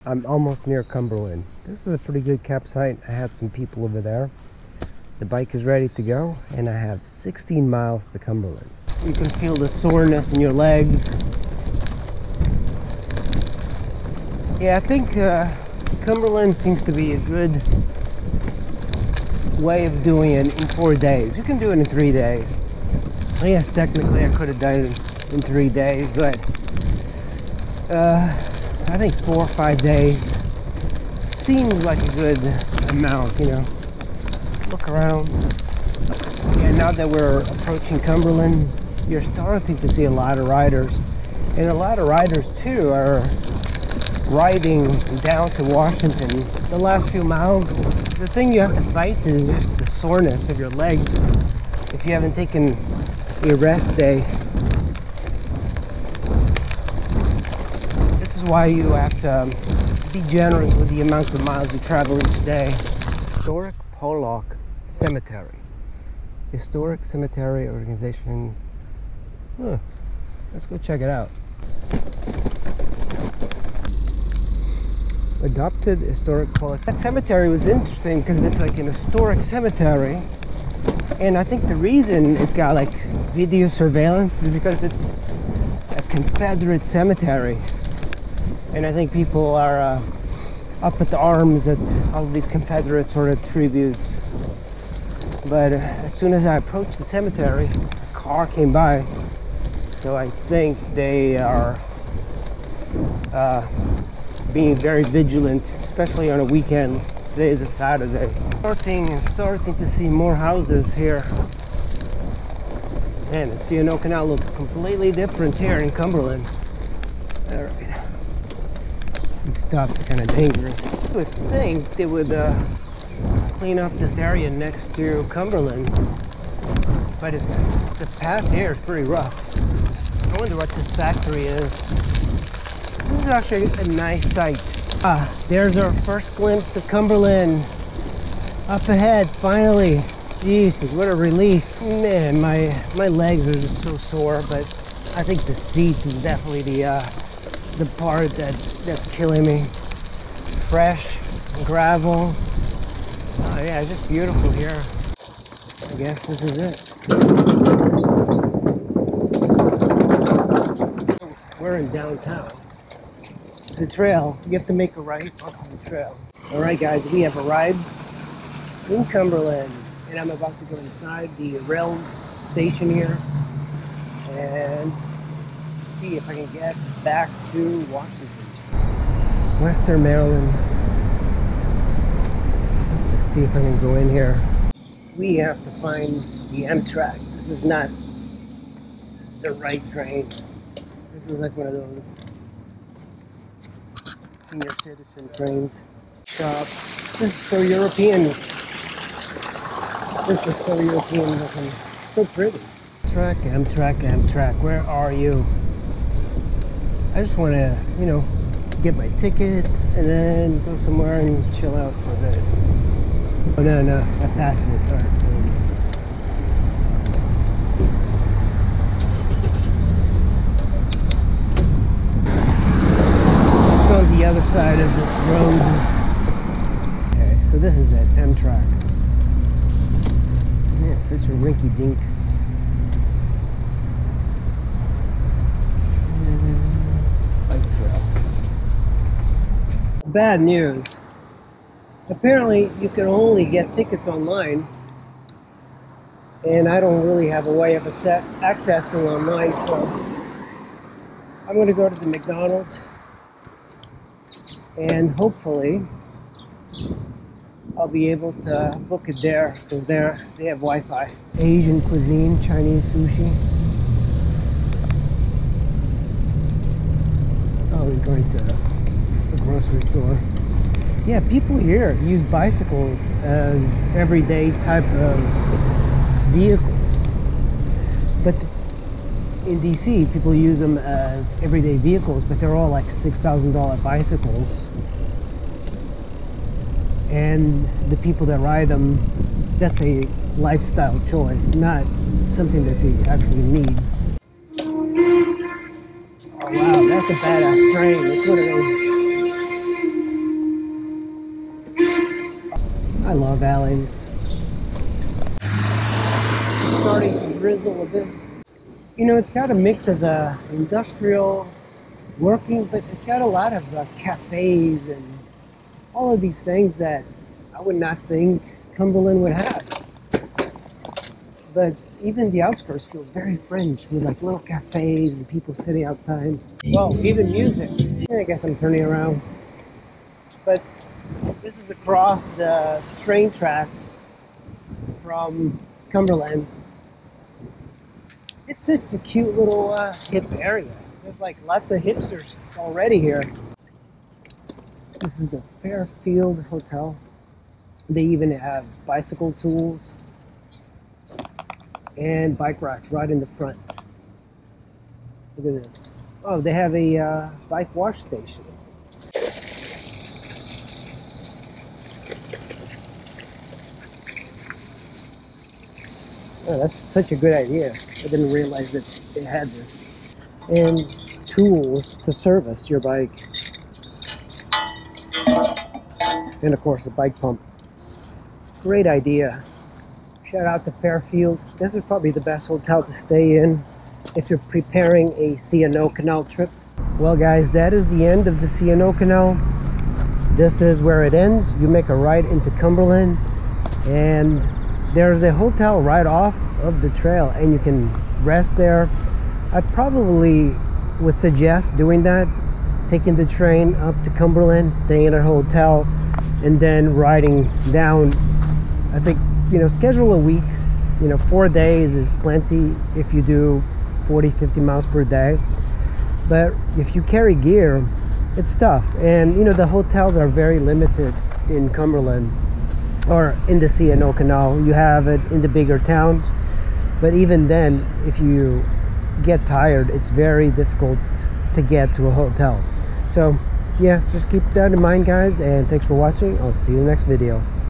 I'm almost near Cumberland. This is a pretty good campsite. I had some people over there. The bike is ready to go, and I have 16 miles to Cumberland. You can feel the soreness in your legs. Yeah, I think Cumberland seems to be a good way of doing it in 4 days. You can do it in 3 days. Yes, technically I could have done it in 3 days, but I think 4 or 5 days seems like a good amount, you know. Look around. And now that we're approaching Cumberland, you're starting to see a lot of riders. And a lot of riders too are riding down to Washington. The last few miles, the thing you have to fight is just the soreness of your legs if you haven't taken a rest day. This is why you have to be generous with the amount of miles you travel each day. Historic Pollock Cemetery. Historic Cemetery Organization. Huh. Let's go check it out. Adopted Historic Pollock. That cemetery was interesting because it's like an historic cemetery, and I think the reason it's got like video surveillance is because it's a Confederate cemetery, and I think people are up at the arms at all of these Confederate sort of tributes. But as soon as I approached the cemetery, a car came by, so I think they are being very vigilant, especially on a weekend. Today is a Saturday. Starting to see more houses here. Man, the C&O Canal looks completely different here in Cumberland. All right. These stops are kind of dangerous. I would think they would clean up this area next to Cumberland, but the path here is pretty rough. I wonder what this factory is. This is actually a nice site. There's our first glimpse of Cumberland. Up ahead, finally. Jesus, what a relief. Man, my legs are just so sore, but I think the seat is definitely the part that's killing me. Fresh gravel. Oh yeah, it's just beautiful here. I guess this is it. We're in downtown. The trail, you have to make a right off the trail. All right guys, we have arrived in Cumberland, and I'm about to go inside the rail station here and see if I can get back to Washington. Western Maryland. Let's see if I can go in here. We have to find the Amtrak. This is not the right train. This is like one of those senior citizen trains. Shop. This is so European. This is so European looking. So pretty. Amtrak, where are you? I just want to, you know, get my ticket and then go somewhere and chill out for a bit. Oh no, I passed it. All right. On the other side of this road. Okay, so this is it, Amtrak. Yeah, such a rinky dink. Bike trail. Bad news. Apparently you can only get tickets online, and I don't really have a way of accessing online, so I'm going to go to the McDonald's. And hopefully I'll be able to book it there, because they have Wi-Fi. Asian cuisine, Chinese sushi. Oh, he's going to the grocery store. Yeah, people here use bicycles as everyday type of vehicles. But in DC, people use them as everyday vehicles, but they're all like $6,000 bicycles. And the people that ride them, that's a lifestyle choice, not something that they actually need. Oh wow, that's a badass train. It's one of those I love alleys. It's starting to drizzle a bit. You know, it's got a mix of industrial working, but it's got a lot of cafes and all of these things that I would not think Cumberland would have. But even the outskirts feels very French with like little cafes and people sitting outside. Well, even music. I guess I'm turning around. But this is across the train tracks from Cumberland. It's such a cute little hip area. There's like lots of hipsters already here. This is the Fairfield Hotel. They even have bicycle tools and bike racks right in the front. Look at this. Oh, they have a bike wash station. Oh, that's such a good idea. I didn't realize that they had this. And tools to service your bike. And of course, a bike pump. Great idea. Shout out to Fairfield. This is probably the best hotel to stay in if you're preparing a C&O Canal trip. Well guys, that is the end of the C&O Canal. This is where it ends. You make a right into Cumberland and there's a hotel right off of the trail and you can rest there. I probably would suggest doing that, taking the train up to Cumberland, staying at a hotel, and then riding down. I think, you know, schedule a week. You know, 4 days is plenty if you do 40-50 miles per day. But if you carry gear, it's tough. And, you know, the hotels are very limited in Cumberland or in the C&O Canal. You have it in the bigger towns. But even then, if you get tired, it's very difficult to get to a hotel. So, yeah, just keep that in mind, guys. And thanks for watching. I'll see you in the next video.